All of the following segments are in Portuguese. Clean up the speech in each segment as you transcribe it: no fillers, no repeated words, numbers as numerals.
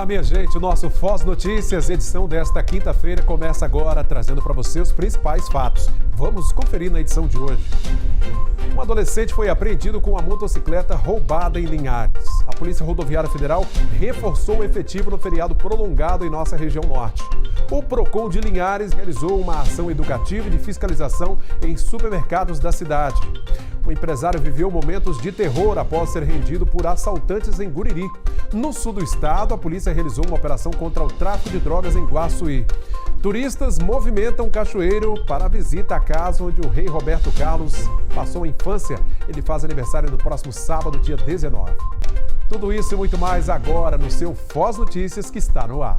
Olá, minha gente, o nosso Foz Notícias, edição desta quinta-feira, começa agora trazendo para você os principais fatos. Vamos conferir na edição de hoje. Um adolescente foi apreendido com uma motocicleta roubada em Linhares. A Polícia Rodoviária Federal reforçou o efetivo no feriado prolongado em nossa região norte. O Procon de Linhares realizou uma ação educativa e de fiscalização em supermercados da cidade. O empresário viveu momentos de terror após ser rendido por assaltantes em Guriri. No sul do estado, a polícia realizou uma operação contra o tráfico de drogas em Guaçuí. Turistas movimentam Cachoeiro para a visita à casa onde o rei Roberto Carlos passou a infância. Ele faz aniversário no próximo sábado, dia 19. Tudo isso e muito mais agora no seu Foz Notícias, que está no ar.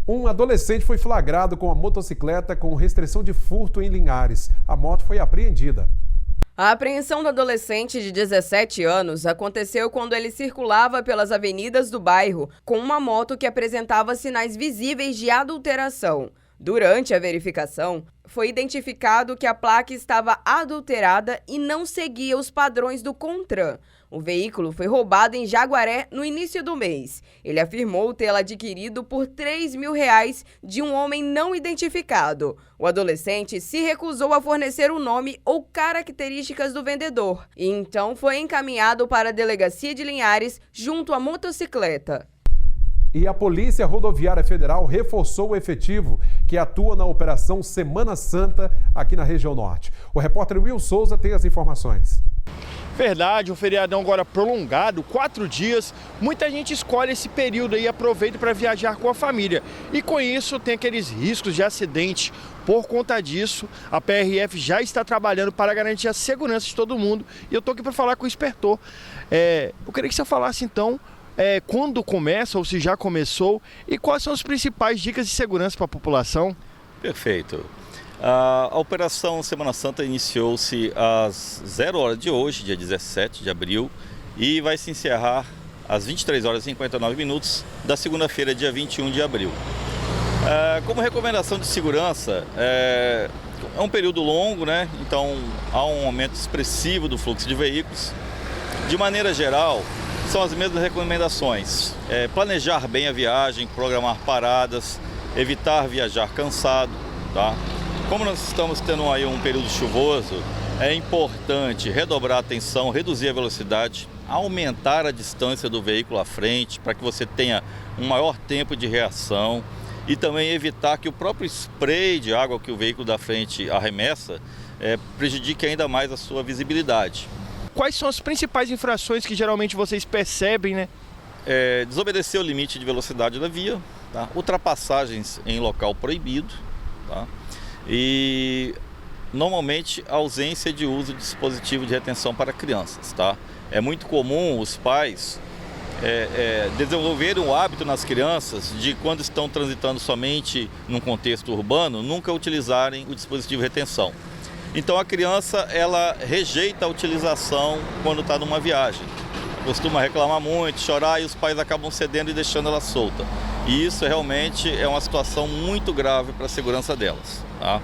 Um adolescente foi flagrado com a motocicleta com restrição de furto em Linhares. A moto foi apreendida. A apreensão do adolescente de 17 anos aconteceu quando ele circulava pelas avenidas do bairro com uma moto que apresentava sinais visíveis de adulteração. Durante a verificação, foi identificado que a placa estava adulterada e não seguia os padrões do CONTRAN. O veículo foi roubado em Jaguaré no início do mês. Ele afirmou tê-la adquirido por R$3.000 de um homem não identificado. O adolescente se recusou a fornecer o nome ou características do vendedor e então foi encaminhado para a Delegacia de Linhares junto à motocicleta. E a Polícia Rodoviária Federal reforçou o efetivo que atua na Operação Semana Santa aqui na região norte. O repórter Will Souza tem as informações. Verdade, um feriadão agora prolongado, 4 dias, muita gente escolhe esse período aí e aproveita para viajar com a família. E com isso tem aqueles riscos de acidente. Por conta disso, a PRF já está trabalhando para garantir a segurança de todo mundo. E eu estou aqui para falar com o inspetor. Eu queria que você falasse então quando começa ou se já começou e quais são as principais dicas de segurança para a população. Perfeito. A Operação Semana Santa iniciou-se às 0 horas de hoje, dia 17 de abril, e vai se encerrar às 23 horas e 59 minutos da segunda-feira, dia 21 de abril. Como recomendação de segurança, é um período longo, né? Então há um aumento expressivo do fluxo de veículos. De maneira geral, são as mesmas recomendações: planejar bem a viagem, programar paradas, evitar viajar cansado, tá? Como nós estamos tendo aí um período chuvoso, é importante redobrar a atenção, reduzir a velocidade, aumentar a distância do veículo à frente para que você tenha um maior tempo de reação e também evitar que o próprio spray de água que o veículo da frente arremessa prejudique ainda mais a sua visibilidade. Quais são as principais infrações que geralmente vocês percebem, né? Desobedecer o limite de velocidade da via, tá? Ultrapassagens em local proibido, tá? E normalmente a ausência de uso de dispositivo de retenção para crianças, tá? É muito comum os pais desenvolverem o hábito nas crianças de, quando estão transitando somente num contexto urbano, nunca utilizarem o dispositivo de retenção. Então a criança, ela rejeita a utilização quando está numa viagem. Costuma reclamar muito, chorar, e os pais acabam cedendo e deixando ela solta. E isso realmente é uma situação muito grave para a segurança delas, tá?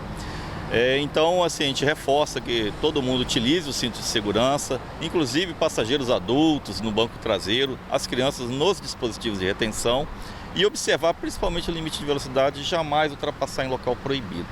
Então, assim, a gente reforça que todo mundo utilize o cinto de segurança, inclusive passageiros adultos no banco traseiro, as crianças nos dispositivos de retenção, e observar principalmente o limite de velocidade, jamais ultrapassar em local proibido,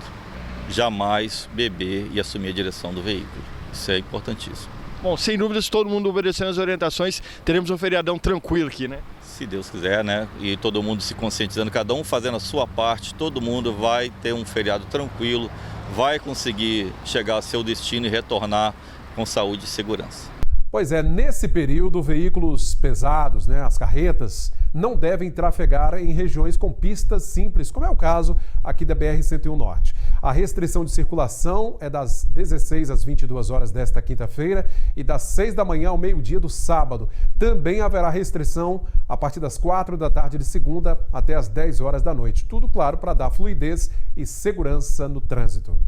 jamais beber e assumir a direção do veículo. Isso é importantíssimo. Bom, sem dúvidas, todo mundo obedecendo as orientações, teremos um feriadão tranquilo aqui, né? Se Deus quiser, né? E todo mundo se conscientizando, cada um fazendo a sua parte, todo mundo vai ter um feriado tranquilo, vai conseguir chegar ao seu destino e retornar com saúde e segurança. Pois é, nesse período, veículos pesados, né, as carretas, não devem trafegar em regiões com pistas simples, como é o caso aqui da BR-101 Norte. A restrição de circulação é das 16 às 22 horas desta quinta-feira e das 6 da manhã ao meio-dia do sábado. Também haverá restrição a partir das 4 da tarde de segunda até as 10 horas da noite. Tudo, claro, para dar fluidez e segurança no trânsito.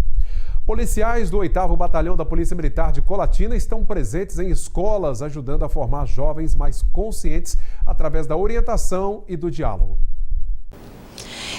Policiais do 8º Batalhão da Polícia Militar de Colatina estão presentes em escolas, ajudando a formar jovens mais conscientes através da orientação e do diálogo.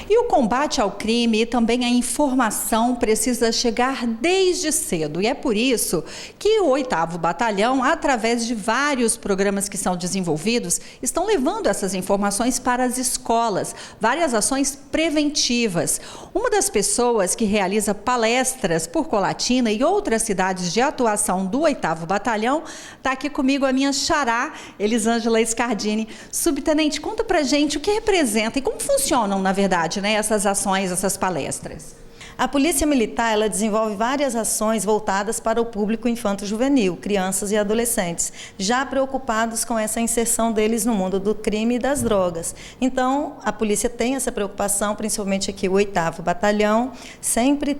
E o combate ao crime e também a informação precisa chegar desde cedo. E é por isso que o 8º Batalhão, através de vários programas que são desenvolvidos, estão levando essas informações para as escolas, várias ações preventivas. Uma das pessoas que realiza palestras por Colatina e outras cidades de atuação do 8º Batalhão está aqui comigo, a minha xará, Elisângela Scardini. Subtenente, conta pra gente o que representa e como funcionam, na verdade, né, essas ações, essas palestras. A Polícia Militar, ela desenvolve várias ações voltadas para o público infanto-juvenil, crianças e adolescentes, já preocupados com essa inserção deles no mundo do crime e das drogas. Então, a polícia tem essa preocupação, principalmente aqui o 8º Batalhão, sempre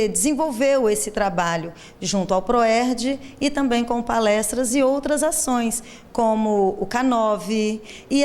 desenvolveu esse trabalho junto ao PROERD e também com palestras e outras ações, como o K9, e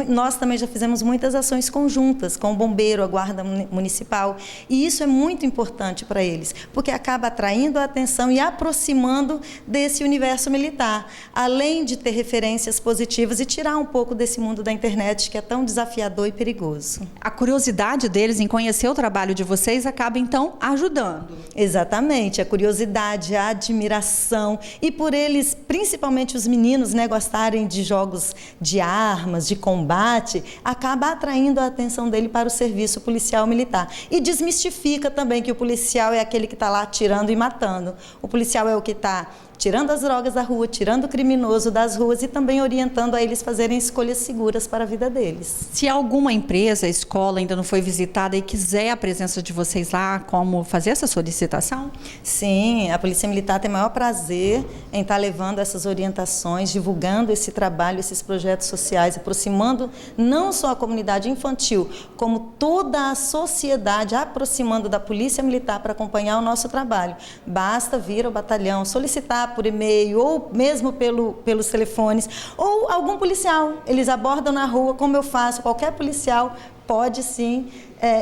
nós também já fizemos muitas ações conjuntas com o Bombeiro, a Guarda Municipal, e isso é muito importante para eles, porque acaba atraindo a atenção e aproximando desse universo militar, além de ter referências positivas e tirar um pouco desse mundo da internet que é tão desafiador e perigoso. A curiosidade deles em conhecer o trabalho de vocês acaba, então, ajudando. Exatamente, a curiosidade, a admiração, e por eles, principalmente os meninos, né, gostarem de jogos de armas, de combate, acaba atraindo a atenção dele para o serviço policial militar. E desmistifica também que o policial é aquele que está lá atirando e matando. O policial é o que está tirando as drogas da rua, tirando o criminoso das ruas e também orientando a eles fazerem escolhas seguras para a vida deles. Se alguma empresa, escola ainda não foi visitada e quiser a presença de vocês lá, como fazer essa solicitação? Sim, a Polícia Militar tem maior prazer em estar levando essas orientações, divulgando esse trabalho, esses projetos sociais, aproximando não só a comunidade infantil, como toda a sociedade, aproximando da Polícia Militar para acompanhar o nosso trabalho. Basta vir ao batalhão, solicitar por e-mail ou mesmo pelos telefones, ou algum policial, eles abordam na rua, como eu faço, qualquer policial pode sim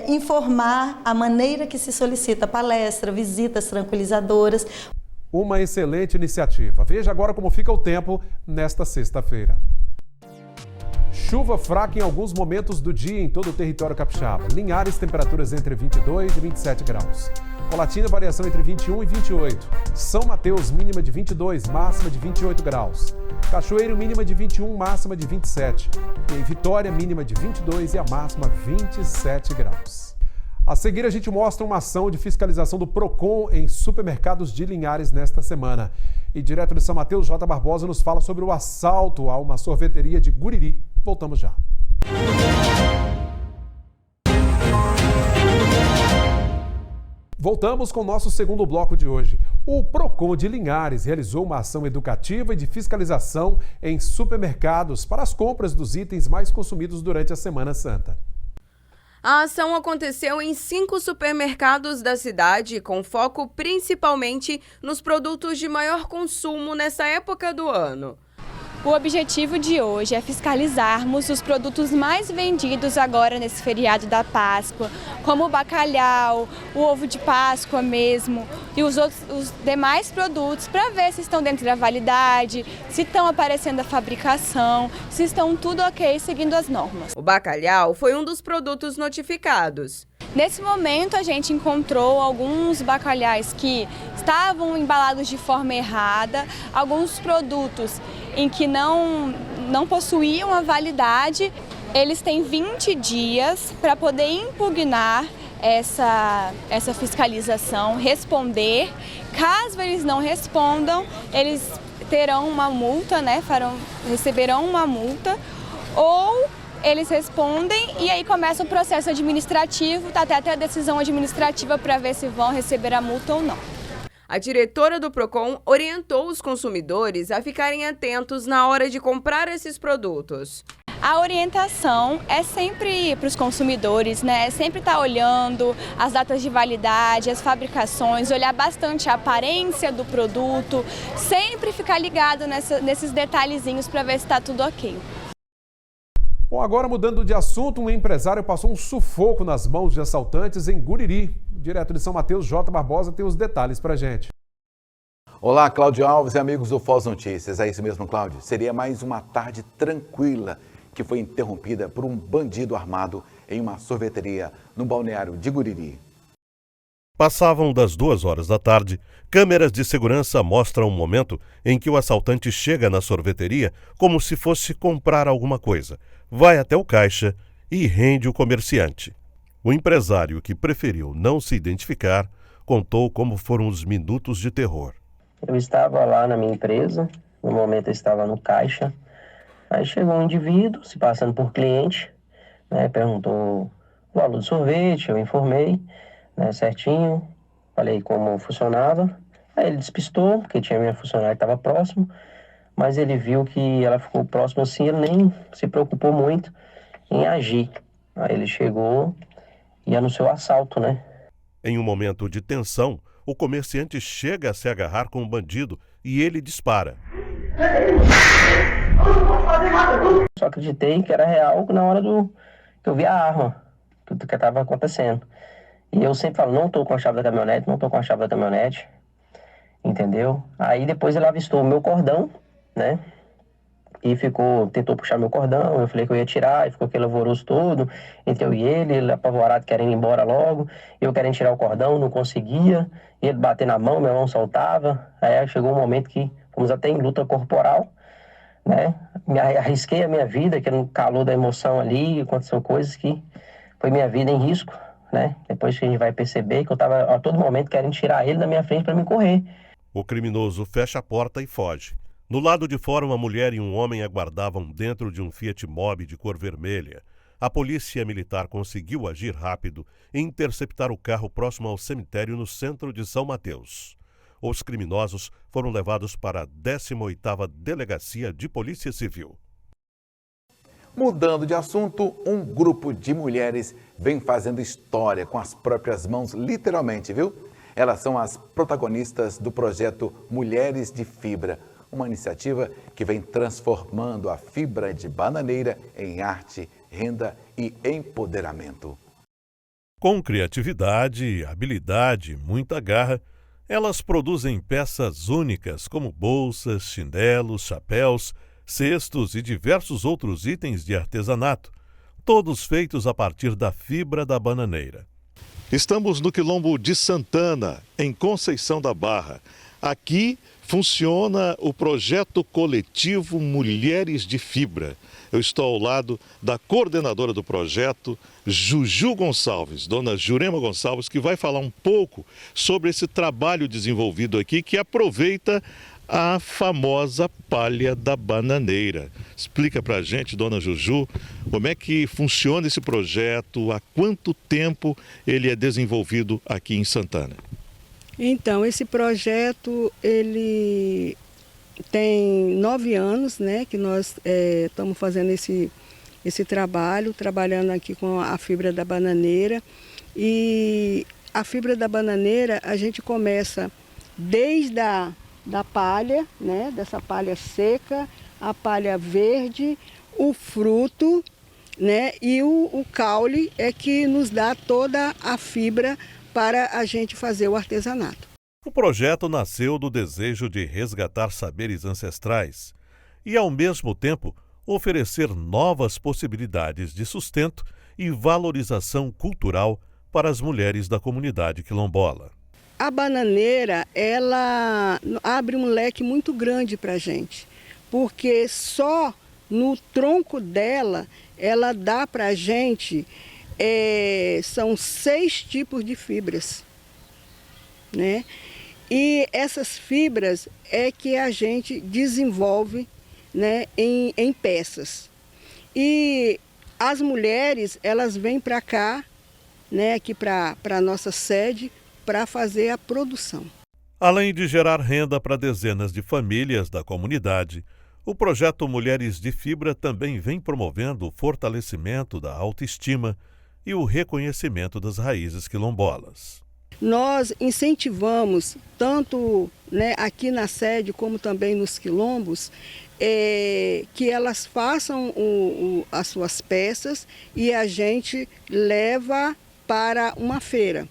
informar a maneira que se solicita palestra, visitas tranquilizadoras. Uma excelente iniciativa. Veja agora como fica o tempo nesta sexta-feira. Chuva fraca em alguns momentos do dia em todo o território capixaba. Linhares, temperaturas entre 22 e 27 graus. Colatina, variação entre 21 e 28. São Mateus, mínima de 22, máxima de 28 graus. Cachoeiro, mínima de 21, máxima de 27. E em Vitória, mínima de 22 e a máxima 27 graus. A seguir, a gente mostra uma ação de fiscalização do PROCON em supermercados de Linhares nesta semana. E direto de São Mateus, J. Barbosa nos fala sobre o assalto a uma sorveteria de Guriri. Voltamos já. Voltamos com o nosso segundo bloco de hoje. O PROCON de Linhares realizou uma ação educativa e de fiscalização em supermercados para as compras dos itens mais consumidos durante a Semana Santa. A ação aconteceu em 5 supermercados da cidade, com foco principalmente nos produtos de maior consumo nessa época do ano. O objetivo de hoje é fiscalizarmos os produtos mais vendidos agora nesse feriado da Páscoa, como o bacalhau, o ovo de Páscoa mesmo e os demais produtos, para ver se estão dentro da validade, se estão aparecendo a fabricação, se estão tudo ok seguindo as normas. O bacalhau foi um dos produtos notificados. Nesse momento, a gente encontrou alguns bacalhais que estavam embalados de forma errada, alguns produtos em que não possuíam a validade. Eles têm 20 dias para poder impugnar essa fiscalização, responder. Caso eles não respondam, eles terão uma multa, né? Receberão uma multa, ou eles respondem e aí começa o processo administrativo, tá até a decisão administrativa para ver se vão receber a multa ou não. A diretora do PROCON orientou os consumidores a ficarem atentos na hora de comprar esses produtos. A orientação é sempre para os consumidores, né? É sempre estar olhando as datas de validade, as fabricações, olhar bastante a aparência do produto, sempre ficar ligado nesses detalhezinhos para ver se está tudo ok. Bom, agora mudando de assunto, um empresário passou um sufoco nas mãos de assaltantes em Guriri. Direto de São Mateus, J. Barbosa tem os detalhes pra gente. Olá, Cláudio Alves e amigos do Foz Notícias. É isso mesmo, Cláudio. Seria mais uma tarde tranquila que foi interrompida por um bandido armado em uma sorveteria no balneário de Guriri. Passavam das 2h da tarde, câmeras de segurança mostram o momento em que o assaltante chega na sorveteria como se fosse comprar alguma coisa, vai até o caixa e rende o comerciante. O empresário, que preferiu não se identificar, contou como foram os minutos de terror. Eu estava lá na minha empresa, no momento eu estava no caixa, aí chegou um indivíduo se passando por cliente, né, perguntou o valor do sorvete, eu informei, né, certinho, falei como funcionava, aí ele despistou, porque tinha minha funcionária que estava próximo, mas ele viu que ela ficou próxima assim, ele nem se preocupou muito em agir. Aí ele chegou e anunciou o assalto, né? Em um momento de tensão, o comerciante chega a se agarrar com o bandido e ele dispara. Só acreditei que era real na hora que eu vi a arma, que estava acontecendo. E eu sempre falo, não estou com a chave da caminhonete, não estou com a chave da caminhonete, entendeu? Aí depois ele avistou o meu cordão, né? E tentou puxar meu cordão, eu falei que eu ia tirar, e ficou aquele alvoroço todo, entre eu e ele apavorado, querendo ir embora logo, eu querendo tirar o cordão, não conseguia, ele bater na mão, minha mão soltava, aí chegou um momento que fomos até em luta corporal, né? Me arrisquei a minha vida, que no calor da emoção ali, aconteceu coisas que foi minha vida em risco, né? Depois que a gente vai perceber que eu estava a todo momento querendo tirar ele da minha frente para me correr. O criminoso fecha a porta e foge. No lado de fora, uma mulher e um homem aguardavam dentro de um Fiat Mobi de cor vermelha. A polícia militar conseguiu agir rápido e interceptar o carro próximo ao cemitério no centro de São Mateus. Os criminosos foram levados para a 18ª Delegacia de Polícia Civil. Mudando de assunto, um grupo de mulheres vem fazendo história com as próprias mãos, literalmente, viu? Elas são as protagonistas do projeto Mulheres de Fibra, uma iniciativa que vem transformando a fibra de bananeira em arte, renda e empoderamento. Com criatividade, habilidade e muita garra, elas produzem peças únicas como bolsas, chinelos, chapéus, cestos e diversos outros itens de artesanato, todos feitos a partir da fibra da bananeira. Estamos no Quilombo de Santana, em Conceição da Barra. Aqui funciona o projeto coletivo Mulheres de Fibra. Eu estou ao lado da coordenadora do projeto, Juju Gonçalves, dona Jurema Gonçalves, que vai falar um pouco sobre esse trabalho desenvolvido aqui, que aproveita a famosa palha da bananeira. Explica pra gente, dona Juju, como é que funciona esse projeto, há quanto tempo ele é desenvolvido aqui em Santana? Então, esse projeto, ele tem 9 anos, né, que nós estamos fazendo esse trabalho, trabalhando aqui com a fibra da bananeira. E a fibra da bananeira, a gente começa desde da palha, né, dessa palha seca, a palha verde, o fruto, né, e o caule é que nos dá toda a fibra para a gente fazer o artesanato. O projeto nasceu do desejo de resgatar saberes ancestrais e, ao mesmo tempo, oferecer novas possibilidades de sustento e valorização cultural para as mulheres da comunidade quilombola. A bananeira, ela abre um leque muito grande para a gente, porque só no tronco dela, ela dá para a gente, são 6 tipos de fibras, né? E essas fibras é que a gente desenvolve, né, em peças. E as mulheres, elas vêm para cá, né, aqui para a nossa sede, para fazer a produção. Além de gerar renda para dezenas de famílias da comunidade, o projeto Mulheres de Fibra também vem promovendo o fortalecimento da autoestima e o reconhecimento das raízes quilombolas. Nós incentivamos, tanto, né, aqui na sede como também nos quilombos, que elas façam as suas peças e a gente leva para uma feira.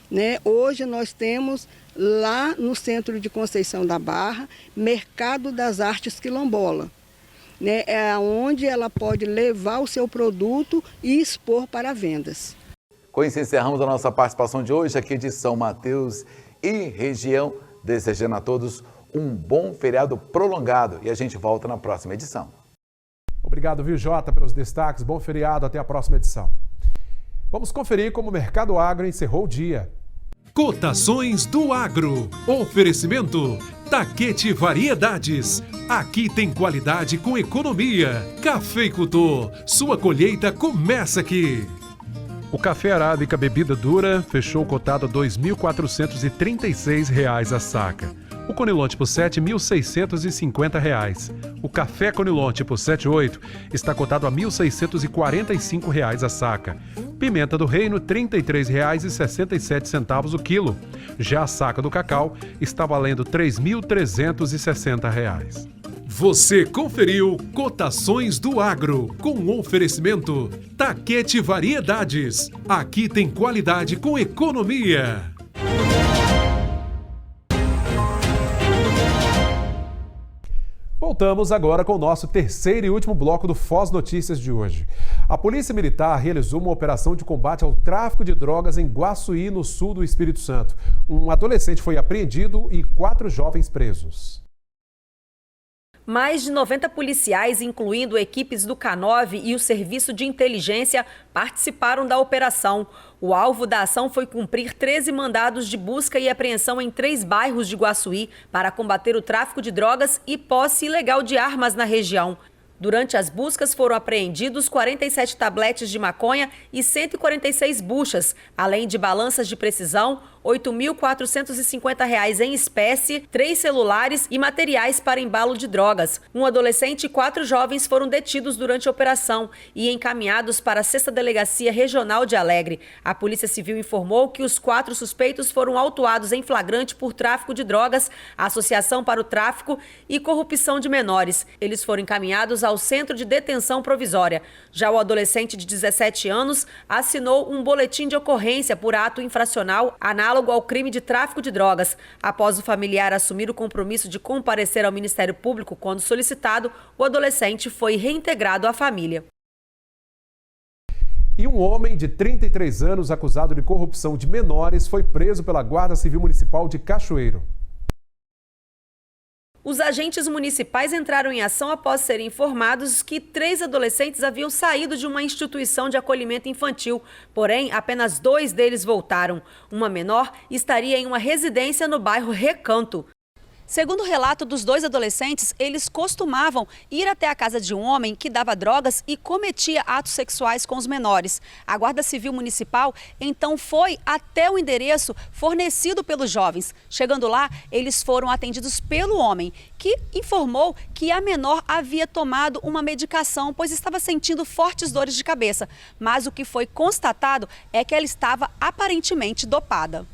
Né? Hoje nós temos lá no centro de Conceição da Barra, Mercado das Artes Quilombola. né, é onde ela pode levar o seu produto e expor para vendas. Com isso, encerramos a nossa participação de hoje aqui de São Mateus e região, desejando a todos um bom feriado prolongado e a gente volta na próxima edição. Obrigado, viu, Jota, pelos destaques. Bom feriado, até a próxima edição. Vamos conferir como o Mercado Agro encerrou o dia. Cotações do Agro. Oferecimento Taquete Variedades. Aqui tem qualidade com economia. Cafeicultor. Sua colheita começa aqui. O café arábica bebida dura fechou cotado a R$ 2.436 a saca. O Conilon tipo 7, R$ 1.650. O café Conilon tipo 78 está cotado a R$ 1.645 a saca. Pimenta do Reino, R$ 33,67 o quilo. Já a saca do cacau está valendo R$ 3.360. Você conferiu Cotações do Agro, com oferecimento Taquete Variedades. Aqui tem qualidade com economia. Voltamos agora com o nosso terceiro e último bloco do Foz Notícias de hoje. A Polícia Militar realizou uma operação de combate ao tráfico de drogas em Guaçuí, no sul do Espírito Santo. Um adolescente foi apreendido e 4 jovens presos. Mais de 90 policiais, incluindo equipes do K9 e o Serviço de Inteligência, participaram da operação. O alvo da ação foi cumprir 13 mandados de busca e apreensão em 3 bairros de Guaçuí para combater o tráfico de drogas e posse ilegal de armas na região. Durante as buscas foram apreendidos 47 tabletes de maconha e 146 buchas, além de balanças de precisão, R$ 8.450 em espécie, 3 celulares e materiais para embalo de drogas. Um adolescente e 4 jovens foram detidos durante a operação e encaminhados para a 6ª Delegacia Regional de Alegre. A Polícia Civil informou que os 4 suspeitos foram autuados em flagrante por tráfico de drogas, associação para o tráfico e corrupção de menores. Eles foram encaminhados ao Centro de Detenção Provisória. Já o adolescente de 17 anos assinou um boletim de ocorrência por ato infracional análogo ao crime de tráfico de drogas. Após o familiar assumir o compromisso de comparecer ao Ministério Público quando solicitado, o adolescente foi reintegrado à família. E um homem de 33 anos acusado de corrupção de menores foi preso pela Guarda Civil Municipal de Cachoeiro. Os agentes municipais entraram em ação após serem informados que 3 adolescentes haviam saído de uma instituição de acolhimento infantil, porém apenas 2 deles voltaram. Uma menor estaria em uma residência no bairro Recanto. Segundo o relato dos 2 adolescentes, eles costumavam ir até a casa de um homem que dava drogas e cometia atos sexuais com os menores. A Guarda Civil Municipal então foi até o endereço fornecido pelos jovens. Chegando lá, eles foram atendidos pelo homem, que informou que a menor havia tomado uma medicação, pois estava sentindo fortes dores de cabeça. Mas o que foi constatado é que ela estava aparentemente dopada.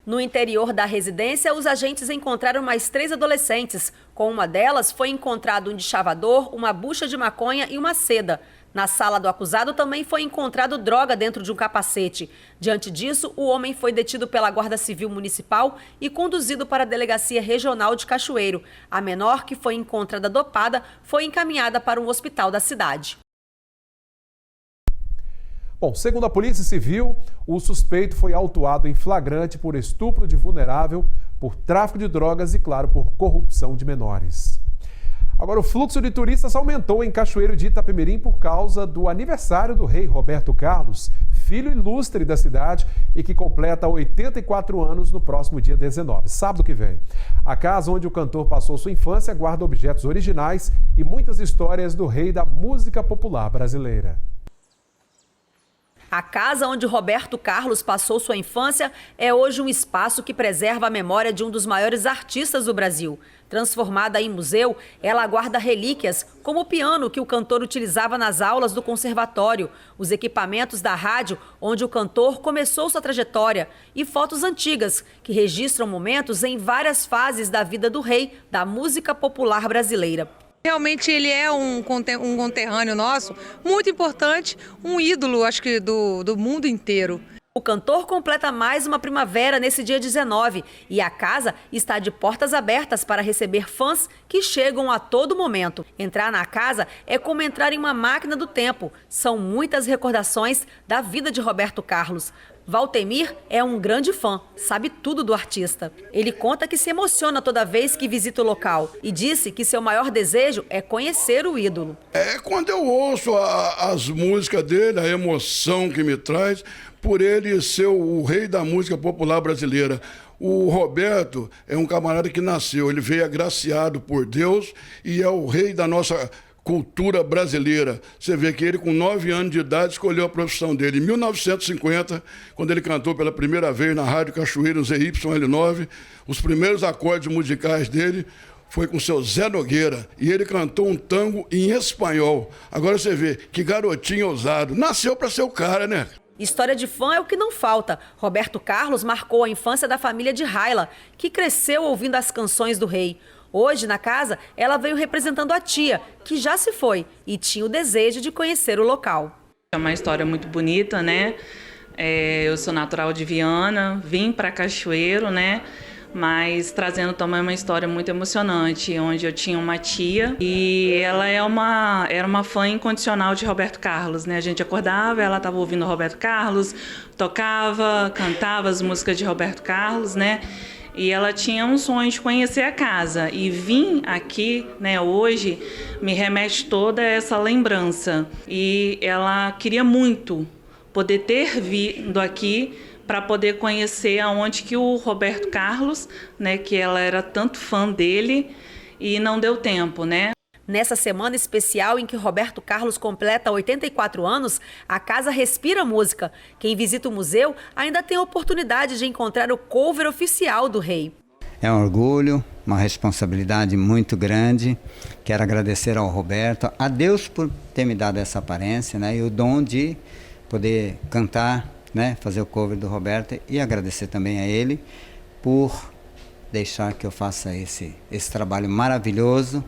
No interior da residência, os agentes encontraram mais 3 adolescentes. Com uma delas, foi encontrado um deschavador, uma bucha de maconha e uma seda. Na sala do acusado também foi encontrado droga dentro de um capacete. Diante disso, o homem foi detido pela Guarda Civil Municipal e conduzido para a Delegacia Regional de Cachoeiro. A menor, que foi encontrada dopada, foi encaminhada para um hospital da cidade. Bom, segundo a Polícia Civil, o suspeito foi autuado em flagrante por estupro de vulnerável, por tráfico de drogas e, claro, por corrupção de menores. Agora, o fluxo de turistas aumentou em Cachoeiro de Itapemirim por causa do aniversário do rei Roberto Carlos, filho ilustre da cidade e que completa 84 anos no próximo dia 19, sábado que vem. A casa onde o cantor passou sua infância guarda objetos originais e muitas histórias do rei da música popular brasileira. A casa onde Roberto Carlos passou sua infância é hoje um espaço que preserva a memória de um dos maiores artistas do Brasil. Transformada em museu, ela guarda relíquias, como o piano que o cantor utilizava nas aulas do conservatório, os equipamentos da rádio onde o cantor começou sua trajetória e fotos antigas que registram momentos em várias fases da vida do rei da música popular brasileira. Realmente ele é um conterrâneo nosso, muito importante, um ídolo, acho que do mundo inteiro. O cantor completa mais uma primavera nesse dia 19 e a casa está de portas abertas para receber fãs que chegam a todo momento. Entrar na casa é como entrar em uma máquina do tempo. São muitas recordações da vida de Roberto Carlos. Valtemir é um grande fã, sabe tudo do artista. Ele conta que se emociona toda vez que visita o local e disse que seu maior desejo é conhecer o ídolo. É quando eu ouço as músicas dele, a emoção que me traz, por ele ser o rei da música popular brasileira. O Roberto é um camarada que nasceu, ele veio agraciado por Deus e é o rei da nossa cultura brasileira. Você vê que ele, com 9 anos de idade, escolheu a profissão dele. Em 1950, quando ele cantou pela primeira vez na Rádio Cachoeira, no ZYL9, os primeiros acordes musicais dele foi com o seu Zé Nogueira, e ele cantou um tango em espanhol. Agora você vê, que garotinho ousado. Nasceu para ser o cara, né? História de fã é o que não falta. Roberto Carlos marcou a infância da família de Raila, que cresceu ouvindo as canções do rei. Hoje, na casa, ela veio representando a tia, que já se foi e tinha o desejo de conhecer o local. É uma história muito bonita, né? Eu sou natural de Viana, vim para Cachoeiro, né? Mas trazendo também uma história muito emocionante, onde eu tinha uma tia e ela era uma fã incondicional de Roberto Carlos, né? A gente acordava, ela estava ouvindo Roberto Carlos, tocava, cantava as músicas de Roberto Carlos, né? E ela tinha um sonho de conhecer a casa. E vir aqui, né, hoje, me remete toda essa lembrança. E ela queria muito poder ter vindo aqui para poder conhecer aonde que o Roberto Carlos, né, que ela era tanto fã dele, e não deu tempo, né? Nessa semana especial em que Roberto Carlos completa 84 anos, a casa respira música. Quem visita o museu ainda tem a oportunidade de encontrar o cover oficial do rei. É um orgulho, uma responsabilidade muito grande. Quero agradecer ao Roberto, a Deus por ter me dado essa aparência, né, e o dom de poder cantar, né, fazer o cover do Roberto, e agradecer também a ele por deixar que eu faça esse trabalho maravilhoso.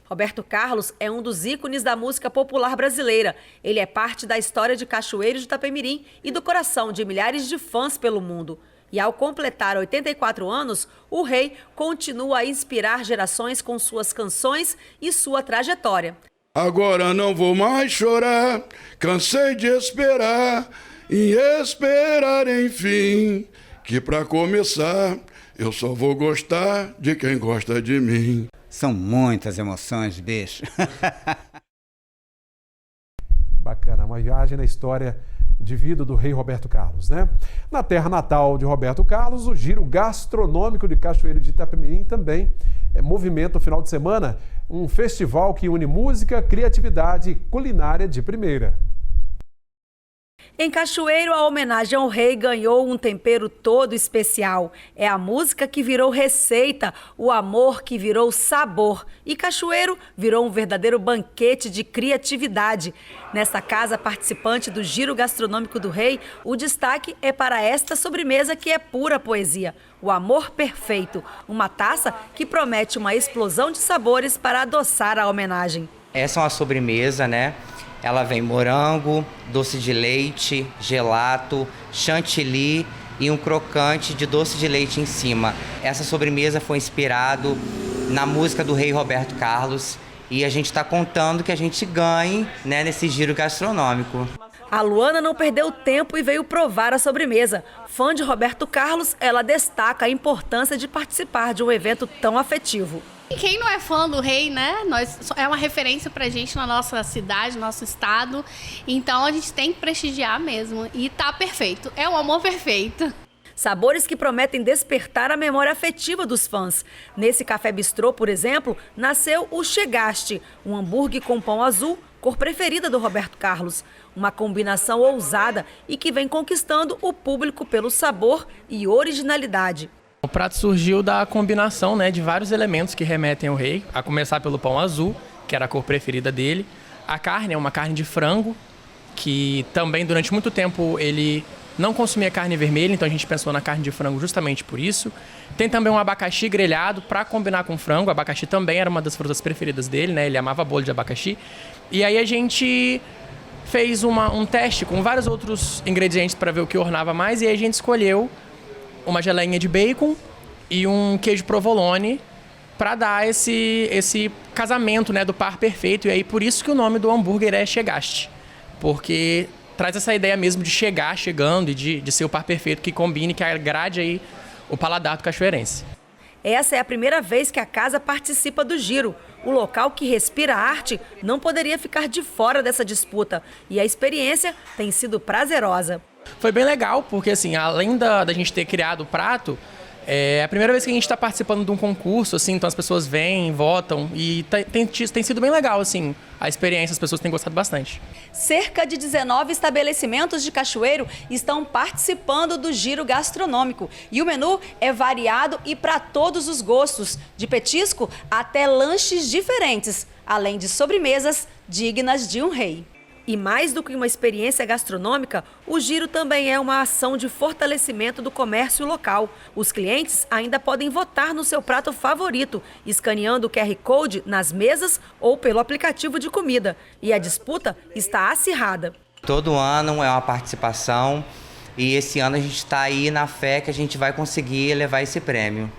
Roberto Carlos é um dos ícones da música popular brasileira. Ele é parte da história de Cachoeiro de Itapemirim e do coração de milhares de fãs pelo mundo. E ao completar 84 anos, o rei continua a inspirar gerações com suas canções e sua trajetória. Agora não vou mais chorar, cansei de esperar e esperar enfim, que para começar eu só vou gostar de quem gosta de mim. São muitas emoções, bicho. Bacana, uma viagem na história de vida do rei Roberto Carlos, né? Na terra natal de Roberto Carlos, o giro gastronômico de Cachoeiro de Itapemirim também movimenta o final de semana, um festival que une música, criatividade e culinária de primeira. Em Cachoeiro, a homenagem ao rei ganhou um tempero todo especial. É a música que virou receita, o amor que virou sabor. E Cachoeiro virou um verdadeiro banquete de criatividade. Nesta casa participante do Giro Gastronômico do Rei, o destaque é para esta sobremesa que é pura poesia. O amor perfeito, uma taça que promete uma explosão de sabores para adoçar a homenagem. Essa é uma sobremesa, né? Ela vem morango, doce de leite, gelato, chantilly e um crocante de doce de leite em cima. Essa sobremesa foi inspirada na música do rei Roberto Carlos e a gente está contando que a gente ganhe, né, nesse giro gastronômico. A Luana não perdeu tempo e veio provar a sobremesa. Fã de Roberto Carlos, ela destaca a importância de participar de um evento tão afetivo. E quem não é fã do rei, né? É uma referência pra gente na nossa cidade, no nosso estado. Então a gente tem que prestigiar mesmo. E tá perfeito. É o amor perfeito. Sabores que prometem despertar a memória afetiva dos fãs. Nesse café bistrô, por exemplo, nasceu o Chegaste, um hambúrguer com pão azul, cor preferida do Roberto Carlos. Uma combinação ousada e que vem conquistando o público pelo sabor e originalidade. O prato surgiu da combinação, né, de vários elementos que remetem ao rei, a começar pelo pão azul, que era a cor preferida dele. A carne é uma carne de frango, que também durante muito tempo ele não consumia carne vermelha, então a gente pensou na carne de frango justamente por isso. Tem também um abacaxi grelhado para combinar com frango. O abacaxi também era uma das frutas preferidas dele, né? Ele amava bolo de abacaxi. E aí a gente fez um teste com vários outros ingredientes para ver o que ornava mais, e aí a gente escolheu uma geleinha de bacon e um queijo provolone para dar esse casamento, né, do par perfeito. E aí por isso que o nome do hambúrguer é Chegaste, porque traz essa ideia mesmo de chegando e de ser o par perfeito que combine, que agrade aí o paladar do cachoeirense. Essa é a primeira vez que a casa participa do Giro. O local que respira arte não poderia ficar de fora dessa disputa, e a experiência tem sido prazerosa. Foi bem legal, porque assim, além da gente ter criado o prato, é a primeira vez que a gente está participando de um concurso, assim, então as pessoas vêm, votam, e tem sido bem legal, assim, a experiência, as pessoas têm gostado bastante. Cerca de 19 estabelecimentos de Cachoeiro estão participando do Giro Gastronômico, e o menu é variado e para todos os gostos, de petisco até lanches diferentes, além de sobremesas dignas de um rei. E mais do que uma experiência gastronômica, o Giro também é uma ação de fortalecimento do comércio local. Os clientes ainda podem votar no seu prato favorito, escaneando o QR Code nas mesas ou pelo aplicativo de comida. E a disputa está acirrada. Todo ano é uma participação e esse ano a gente está aí na fé que a gente vai conseguir levar esse prêmio.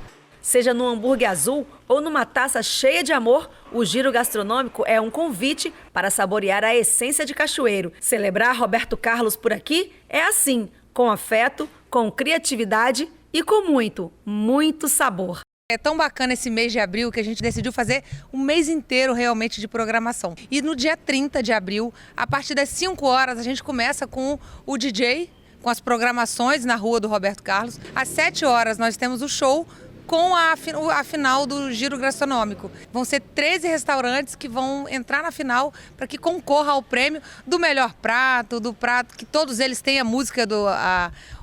Seja no hambúrguer azul ou numa taça cheia de amor, o Giro Gastronômico é um convite para saborear a essência de Cachoeiro. Celebrar Roberto Carlos por aqui é assim, com afeto, com criatividade e com muito, muito sabor. É tão bacana esse mês de abril que a gente decidiu fazer um mês inteiro realmente de programação. E no dia 30 de abril, a partir das 5 horas, a gente começa com o DJ, com as programações na rua do Roberto Carlos. Às 7 horas nós temos o show com a final do Giro Gastronômico. Vão ser 13 restaurantes que vão entrar na final para que concorra ao prêmio do melhor prato, do prato que todos eles têm a música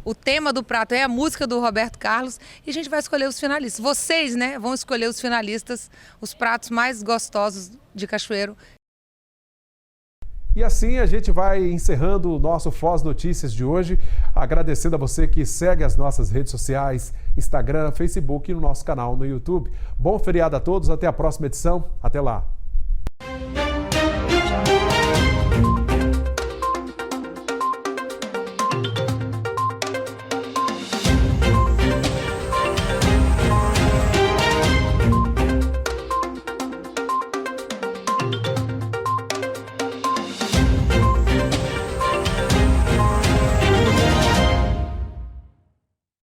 o tema do prato é a música do Roberto Carlos, e a gente vai escolher os finalistas. Vocês, né, vão escolher os finalistas, os pratos mais gostosos de Cachoeiro. E assim a gente vai encerrando o nosso Foz Notícias de hoje, agradecendo a você que segue as nossas redes sociais, Instagram, Facebook e no nosso canal no YouTube. Bom feriado a todos, até a próxima edição, até lá!